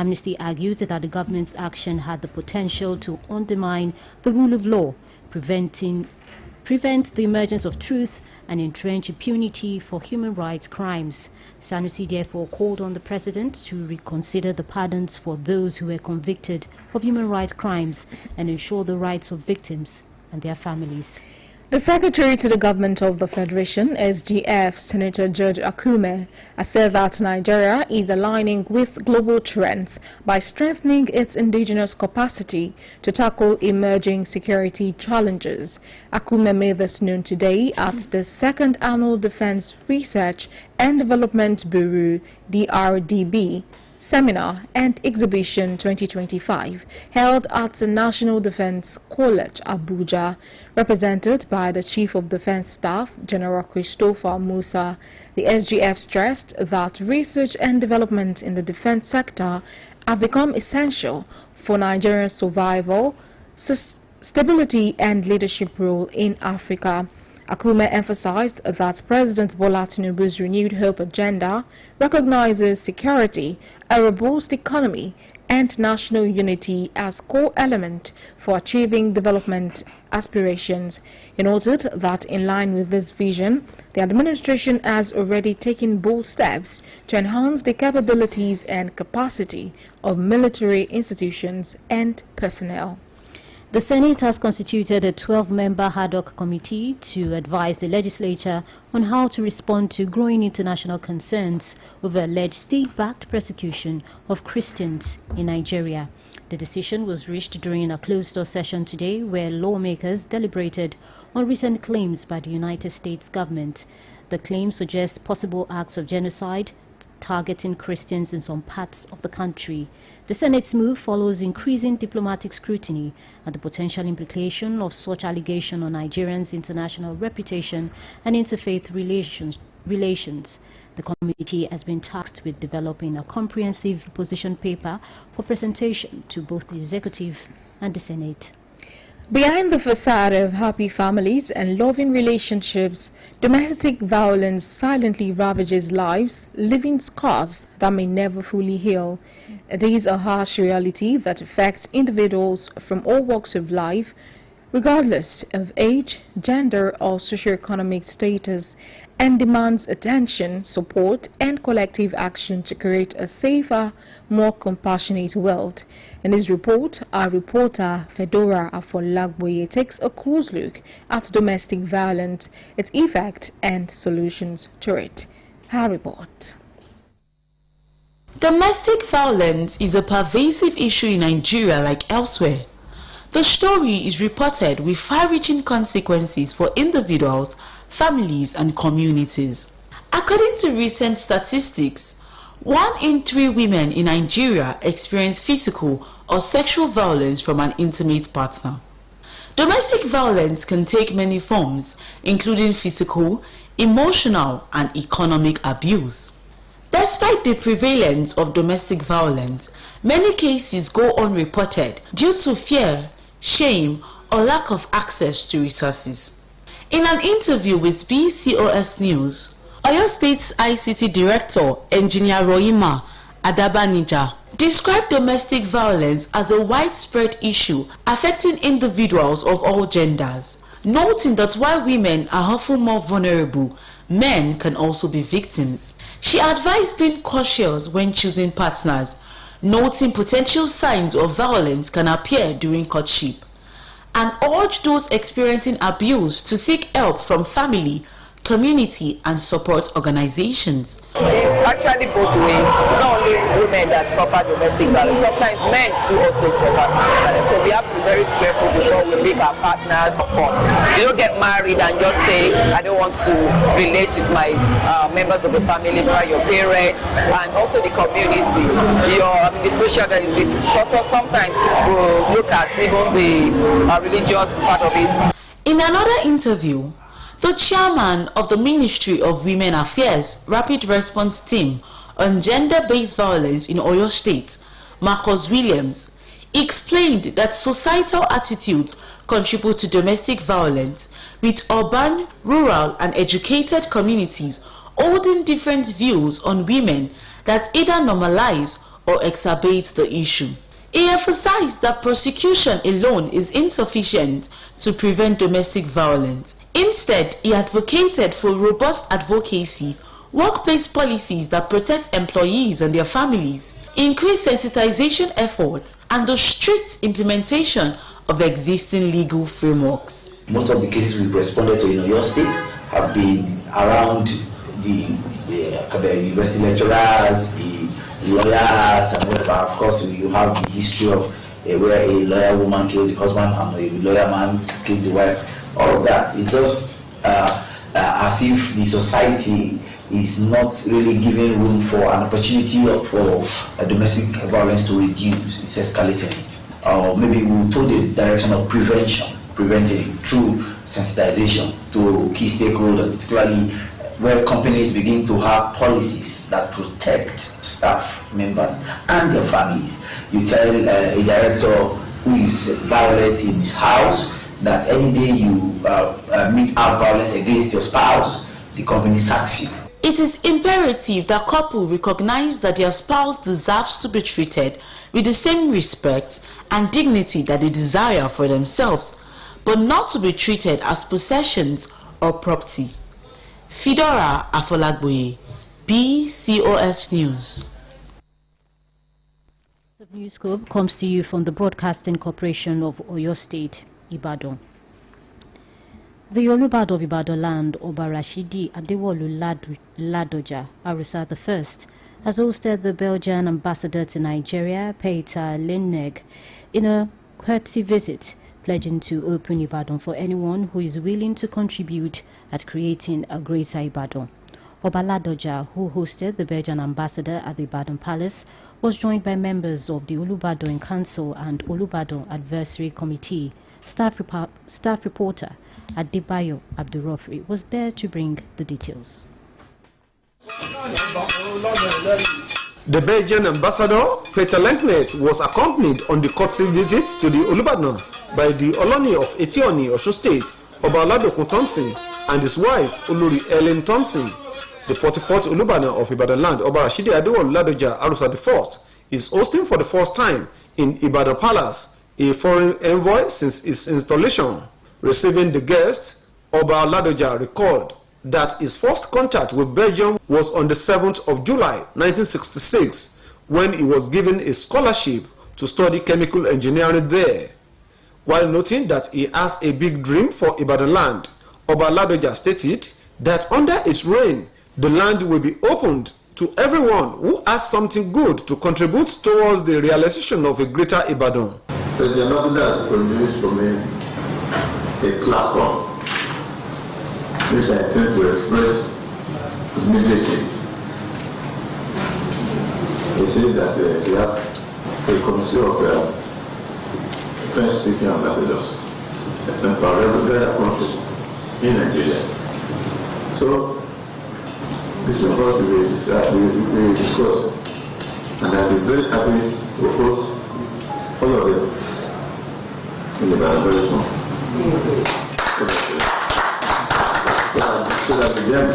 Amnesty argued that the government's action had the potential to undermine the rule of law, prevent the emergence of truth and entrench impunity for human rights crimes. Sanusi therefore called on the president to reconsider the pardons for those who were convicted of human rights crimes and ensure the rights of victims and their families. The Secretary to the Government of the Federation, SGF, Senator George Akume, has said that Nigeria is aligning with global trends by strengthening its indigenous capacity to tackle emerging security challenges. Akume made this known today at the second annual Defense Research and Development Bureau, DRDB, Seminar and Exhibition 2025 held at the National Defense College, Abuja, represented by the Chief of Defense Staff, General Christopher Musa. The SGF stressed that research and development in the defense sector have become essential for Nigeria's survival, stability and leadership role in Africa. Akume emphasized that President Bola Tinubu's renewed hope agenda recognizes security, a robust economy, and national unity as core element for achieving development aspirations. He noted that in line with this vision, the administration has already taken bold steps to enhance the capabilities and capacity of military institutions and personnel. The Senate has constituted a 12-member ad hoc committee to advise the legislature on how to respond to growing international concerns over alleged state-backed persecution of Christians in Nigeria. The decision was reached during a closed-door session today where lawmakers deliberated on recent claims by the United States government. The claims suggest possible acts of genocide targeting Christians in some parts of the country. The Senate's move follows increasing diplomatic scrutiny and the potential implication of such allegation on Nigerians' international reputation and interfaith relations. The committee has been tasked with developing a comprehensive position paper for presentation to both the executive and the Senate. Behind the facade of happy families and loving relationships, domestic violence silently ravages lives, leaving scars that may never fully heal. It is a harsh reality that affects individuals from all walks of life, regardless of age, gender, or socioeconomic status, and demands attention, support, and collective action to create a safer, more compassionate world. In this report, our reporter Fedora Afolagboye takes a close look at domestic violence, its effect, and solutions to it. Her report. Domestic violence is a pervasive issue in Nigeria like elsewhere. The story is reported with far-reaching consequences for individuals, families, and communities. According to recent statistics, 1 in 3 women in Nigeria experience physical or sexual violence from an intimate partner. Domestic violence can take many forms, including physical, emotional, and economic abuse. Despite the prevalence of domestic violence, many cases go unreported due to fear, shame, or lack of access to resources. In an interview with BCOS News, Oyo State's ICT Director, Engineer Rohima Adabanija, described domestic violence as a widespread issue affecting individuals of all genders, noting that while women are often more vulnerable, men can also be victims. She advised being cautious when choosing partners, noting potential signs of violence can appear during courtship, and urged those experiencing abuse to seek help from family, community, and support organizations. It's actually both ways, not only women that suffer domestic violence, sometimes men too also suffer. So we have to be very careful before we pick our partners. You don't get married and just say, I don't want to relate with my members of the family, your parents, and also the community, the social, so sometimes we'll look at even the religious part of it. In another interview, the chairman of the Ministry of Women Affairs Rapid Response Team on Gender-Based Violence in Oyo State, Marcus Williams, explained that societal attitudes contribute to domestic violence, with urban, rural, and educated communities holding different views on women that either normalize or exacerbate the issue. He emphasized that prosecution alone is insufficient to prevent domestic violence. Instead, he advocated for robust advocacy, workplace policies that protect employees and their families, increased sensitization efforts, and the strict implementation of existing legal frameworks. Most of the cases we've responded to in your state have been around the university lecturers, the lawyers, and whatever. Of course, you have the history of where a lawyer woman killed the husband and a lawyer man killed the wife. All of that is just as if the society is not really giving room for an opportunity for domestic violence to reduce. It's escalating it. Or maybe we'll told the direction of preventing through sensitization to key stakeholders, particularly where companies begin to have policies that protect staff members and their families. You tell a director who is violent in his house that any day you meet out violence against your spouse, the company sacks you. It is imperative that couples recognize that their spouse deserves to be treated with the same respect and dignity that they desire for themselves, but not to be treated as possessions or property. Fidora Afolagboye, BCOS News. The Newscope comes to you from the Broadcasting Corporation of Oyo State, Ibadan. The Olubado of Ibadan land, Oba Rashidi Adewolu Ladoja Arusa I, has hosted the Belgian ambassador to Nigeria, Peter Leneg, in a courtesy visit, pledging to open Ibadan for anyone who is willing to contribute at creating a greater Ibadan. Oba Ladoja, who hosted the Belgian ambassador at the Ibadan Palace, was joined by members of the Olubadon Council and Olubadon Advisory Committee. Staff reporter Adebayo Abdurrafri was there to bring the details. The Belgian ambassador, Peter Leneg, was accompanied on the courtesy visit to the Olubadon by the Oloni of Etioni, Osun State, Oba Oladokun Thompson, and his wife, Oluyole Thompson. The 44th Olubadon of Ibadan land, Oba Rashidi Adewolu Ladoja Arusa I, is hosting for the first time in Ibadan Palace a foreign envoy since its installation. Receiving the guests, Oba Ladoja recalled that his first contact with Belgium was on the 7th of July 1966 when he was given a scholarship to study chemical engineering there. While noting that he has a big dream for Ibadan land, Oba Ladoja stated that under his reign, the land will be opened to everyone who has something good to contribute towards the realization of a greater Ibadan. The ambassador has produced for me a platform which I intend to express immediately. He says that we have a committee of French-speaking ambassadors from various countries in Nigeria. So this is what we discuss, and I'll be very happy to propose all of them in the very soon. So that again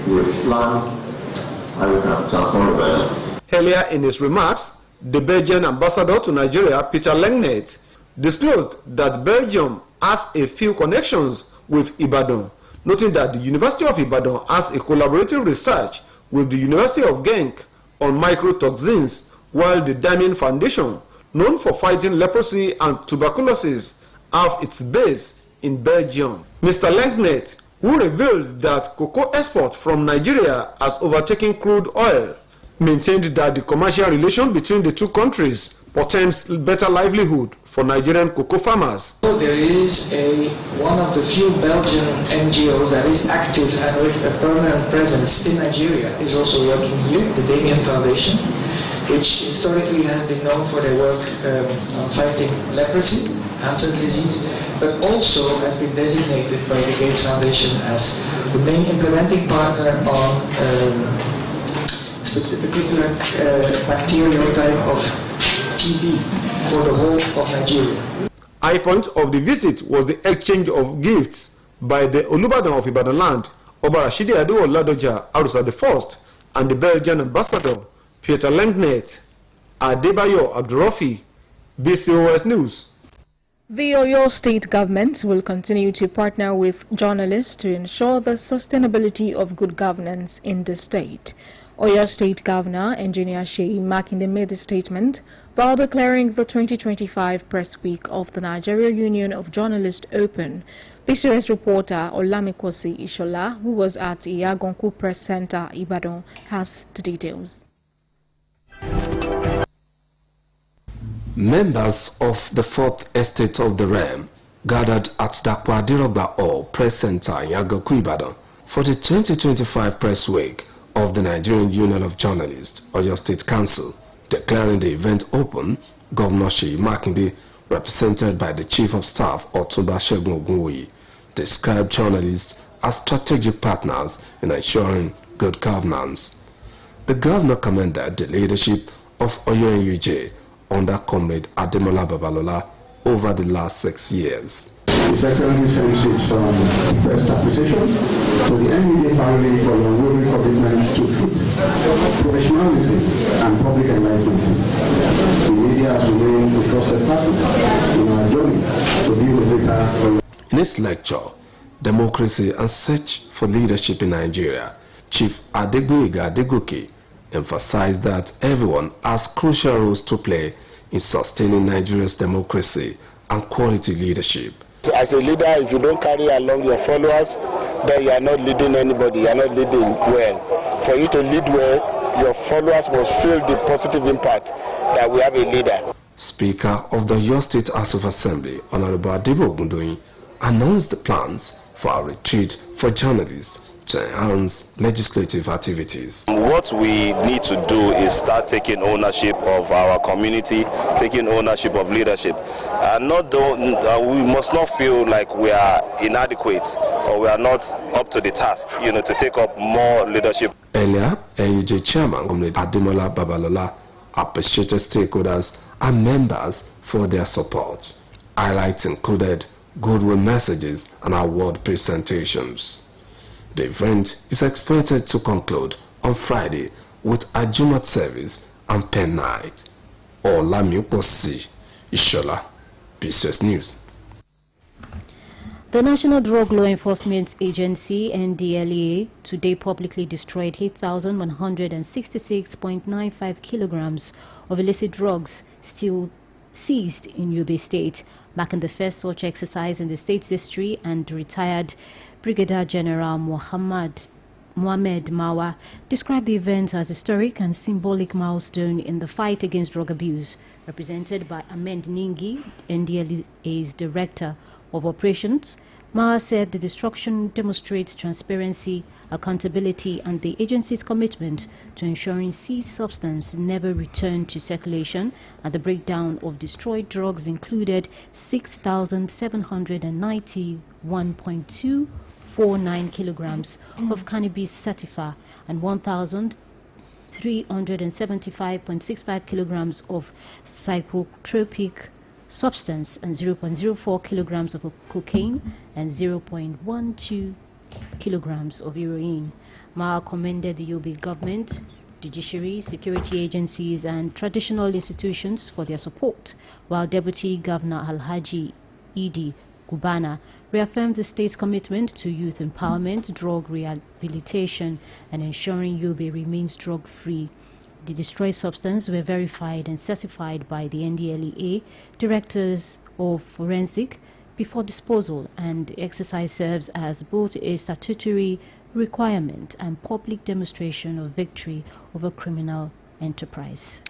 we plan how we can transform the Belgium. Earlier in his remarks, the Belgian ambassador to Nigeria, Peter Leneg, disclosed that Belgium has a few connections with Ibadan, noting that the University of Ibadan has a collaborative research with the University of Genk on microtoxins, while the Diamond Foundation, known for fighting leprosy and tuberculosis, have its base in Belgium. Mr. Leneg, who revealed that cocoa export from Nigeria has overtaken crude oil, maintained that the commercial relation between the two countries portends better livelihood for Nigerian cocoa farmers. So there is one of the few Belgian NGOs that is active and with a permanent presence in Nigeria is also working here, the Diamond Foundation, which historically has been known for their work on fighting leprosy, Hansen's disease, but also has been designated by the Gates Foundation as the main implementing partner on a particular bacterial type of TB for the whole of Nigeria. High point of the visit was the exchange of gifts by the Olubadon of Ibadan land, Oba Rashidi Adewolu Ladoja Arusa I, and the Belgian ambassador, Peter Lenknet, Adebayo Abdurrafi, BCOS News. The Oyo State government will continue to partner with journalists to ensure the sustainability of good governance in the state. Oyo State Governor Engineer Seyi Makinde made a statement while declaring the 2025 Press Week of the Nigeria Union of Journalists open. BCOS reporter Olamikosi Ishola, who was at Iyagonku Press Center, Ibadan, has the details. Members of the Fourth Estate of the Realm gathered at Dakwa Dirogba Hall Press Center in Iyagonku, Ibadan for the 2025 Press Week of the Nigerian Union of Journalists, Oyo State Council. Declaring the event open, Governor Seyi Makinde, represented by the Chief of Staff Otunba Segun Ogunwoye, described journalists as strategic partners in ensuring good governance. The governor commended the leadership of Oyo NUJ under Comrade Ademola Babalola over the last 6 years. His Excellency sends its best appreciation to the NUJ family for your unwavering commitment to truth, professionalism, and public enlightenment. The media has remained a trusted partner in our journey to build a greater. In his lecture, Democracy and Search for Leadership in Nigeria, Chief Adegboyega Adegoke emphasized that everyone has crucial roles to play in sustaining Nigeria's democracy and quality leadership. As a leader, if you don't carry along your followers, then you are not leading anybody, you are not leading well. For you to lead well, your followers must feel the positive impact that we have a leader. Speaker of the Oyo State House of Assembly, Honorable Adebo Ogundoyin, announced the plans for a retreat for journalists to enhance legislative activities. What we need to do is start taking ownership of our community, taking ownership of leadership. We must not feel like we are inadequate or we are not up to the task, to take up more leadership. Earlier, NUJ Chairman Comrade Ademola Babalola appreciated stakeholders and members for their support. Highlights included goodwill messages and award presentations. The event is expected to conclude on Friday with a Jumat service and pen night. Olamiposi Ishola, BCOS News. The National Drug Law Enforcement Agency, NDLEA, today publicly destroyed 8,166.95 kilograms of illicit drugs still seized in Yobe State, marking the first such exercise in the state's history, and retired Brigadier General Mohammed Mawa described the event as a historic and symbolic milestone in the fight against drug abuse. Represented by Ahmed Ningi, NDLEA's Director of Operations, Mawa said the destruction demonstrates transparency, accountability, and the agency's commitment to ensuring seized substance never return to circulation, and the breakdown of destroyed drugs included 6,791.249 kilograms of cannabis sativa and 1,375.65 kilograms of psychotropic substance and 0.04 kilograms of cocaine and 0.12 kilograms of heroin. Mawa commended the Yobe government, judiciary, security agencies and traditional institutions for their support, while Deputy Governor Alhaji Idi Gubana reaffirmed the state's commitment to youth empowerment, drug rehabilitation, and ensuring Yobe remains drug-free. The destroyed substances were verified and certified by the NDLEA directors of forensic before disposal, and the exercise serves as both a statutory requirement and public demonstration of victory over criminal enterprise.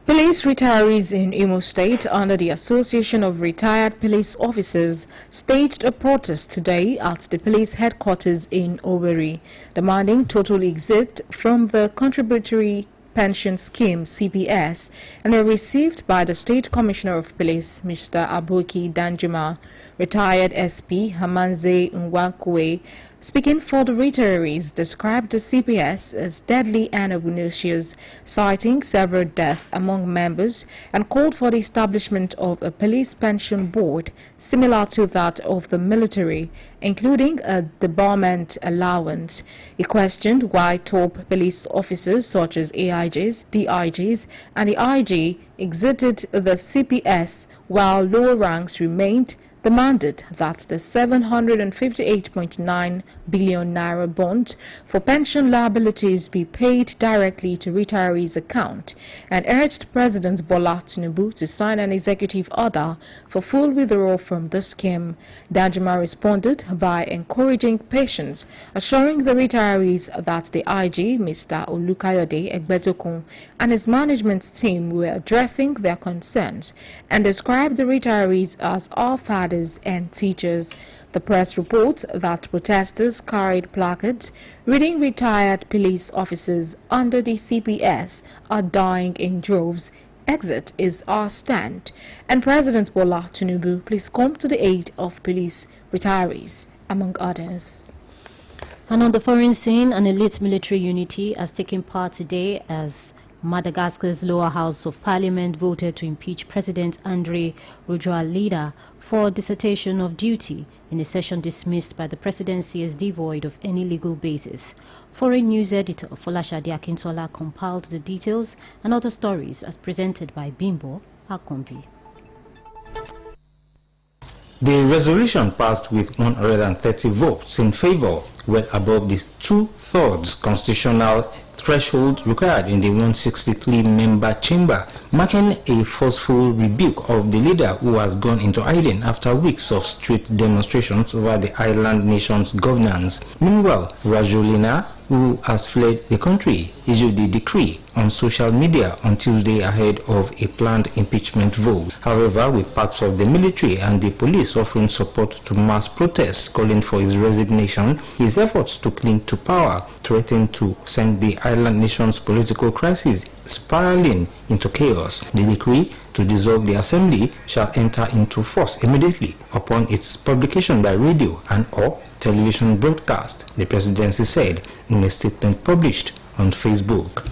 Police retirees in Imo State under the Association of Retired Police Officers staged a protest today at the police headquarters in Owerri, demanding total exit from the contributory pension scheme (CPS), and were received by the State Commissioner of Police, Mr. Aboki Danjuma. Retired SP Hamanze Nwankwe speaking for the retirees, described the CPS as deadly and obnoxious, citing several deaths among members, and called for the establishment of a police pension board similar to that of the military, including a debarment allowance. He questioned why top police officers such as AIGs, DIGs, and the IG exited the CPS while lower ranks remained, demanded that the 758.9 billion naira bond for pension liabilities be paid directly to retirees' account, and urged President Bola Tinubu to sign an executive order for full withdrawal from the scheme. Danjuma responded by encouraging patience, assuring the retirees that the IG, Mr. Oluyole, and his management team were addressing their concerns, and described the retirees as our fathers and teachers. The press reports that protesters carried placards reading retired police officers under the CPS are dying in droves. Exit is our stand. And President Bola Tinubu, please come to the aid of police retirees, among others. And on the foreign scene, an elite military unity has taken part today as Madagascar's lower house of parliament voted to impeach President André Rajoelina for dissertation of duty in a session dismissed by the presidency as devoid of any legal basis. Foreign news editor Folashade Akintola compiled the details and other stories as presented by Bimbo Akombi. The resolution passed with 130 votes in favor, well above the 2/3 constitutional threshold required in the 163-member chamber, marking a forceful rebuke of the leader who has gone into hiding after weeks of street demonstrations over the island nation's governance. Meanwhile, Rajoelina, who has fled the country, issued the decree on social media on Tuesday ahead of a planned impeachment vote. However, with parts of the military and the police offering support to mass protests calling for his resignation, his efforts to cling to power threatened to send the island nation's political crisis spiraling into chaos. The decree to dissolve the assembly shall enter into force immediately upon its publication by radio and or television broadcast, the presidency said in a statement published on Facebook.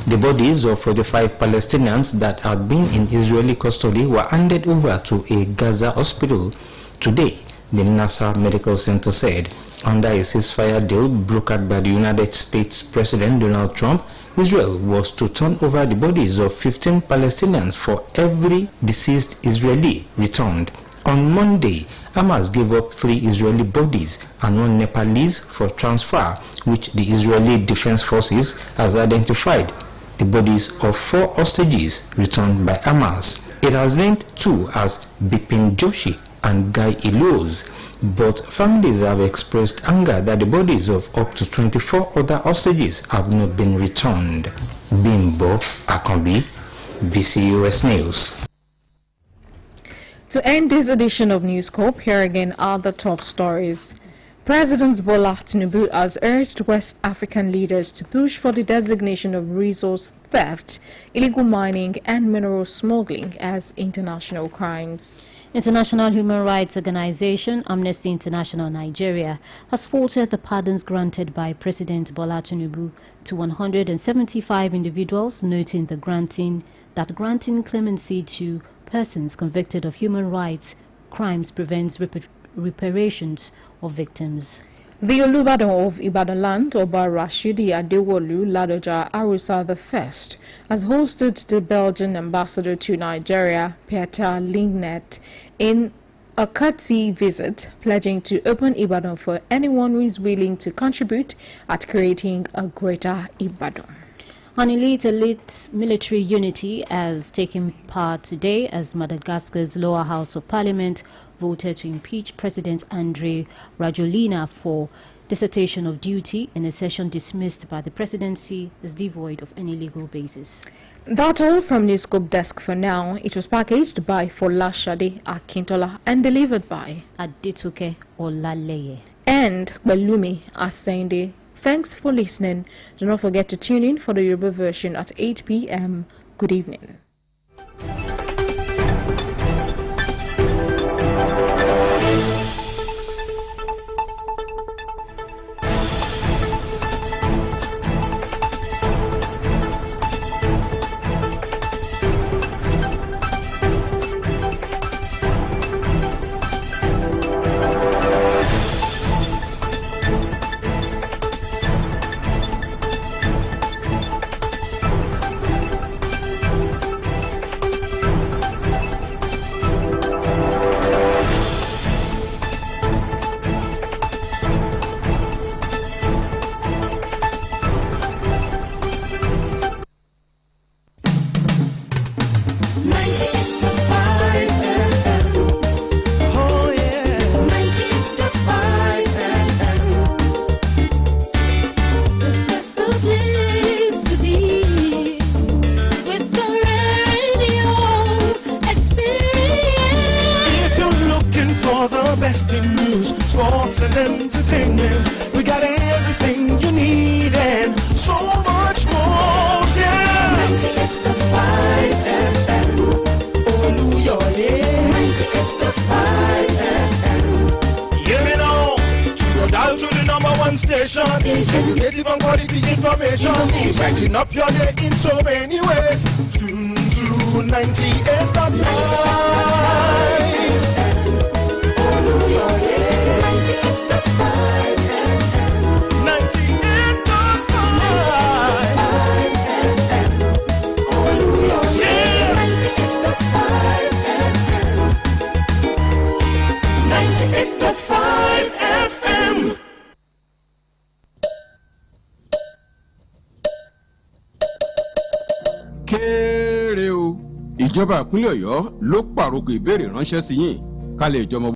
The bodies of 45 Palestinians that had been in Israeli custody were handed over to a Gaza hospital today, the Nasser Medical Center said. Under a ceasefire deal brokered by the United States President Donald Trump, Israel was to turn over the bodies of 15 Palestinians for every deceased Israeli returned. On Monday, Hamas gave up 3 Israeli bodies and 1 Nepalese for transfer, which the Israeli Defense Forces has identified the bodies of 4 hostages returned by Hamas. It has named 2 as Bipin Joshi and Guy Iloz, but families have expressed anger that the bodies of up to 24 other hostages have not been returned. Bimbo Akombi, BCUS News. To end this edition of Newscope, here again are the top stories. President Bola Tinubu has urged West African leaders to push for the designation of resource theft, illegal mining and mineral smuggling as international crimes. International Human Rights Organization Amnesty International Nigeria has faulted the pardons granted by President Bola Tinubu to 175 individuals, noting granting clemency to persons convicted of human rights crimes prevents reparations of victims. The Oluyole of Ibadan land, Oba Rashidi Adewolu Ladoja Arusa I, has hosted the Belgian ambassador to Nigeria, Peter Lingnet, in a courtesy visit, pledging to open Ibadan for anyone who is willing to contribute at creating a greater Ibadan. An elite military unity has taken part today as Madagascar's lower house of parliament voted to impeach President André Rajoelina for dissertation of duty in a session dismissed by the presidency as devoid of any legal basis. That's all from Newscope Desk for now. It was packaged by Folashade Akintola and delivered by Adituke Olaleye and Balumi Asende. Thanks for listening. Do not forget to tune in for the Yoruba version at 8 p.m. Good evening. 98.5 FM. Oh yeah. 98.5 FM. This is the place to be with the radio experience. If you're looking for the best in news, sports and entertainment, we got everything you need and so much more, yeah. 98.5 FM. Oluyole. 98.5 FM. Hear me now. To go down to the #1 station. Educative and quality information. Brighten up your day in so many ways. Tune to 98.5 FM. Oluyole. 98.5 FM. 98.5 FM. Oluyole. 98.5 FM. 98.5 FM. Kéré o, ìjọba ìpínlẹ̀ Ọ̀yọ́ ló pàrokò ìbéèrè ránṣẹ́ sí yín ká lè jọmọ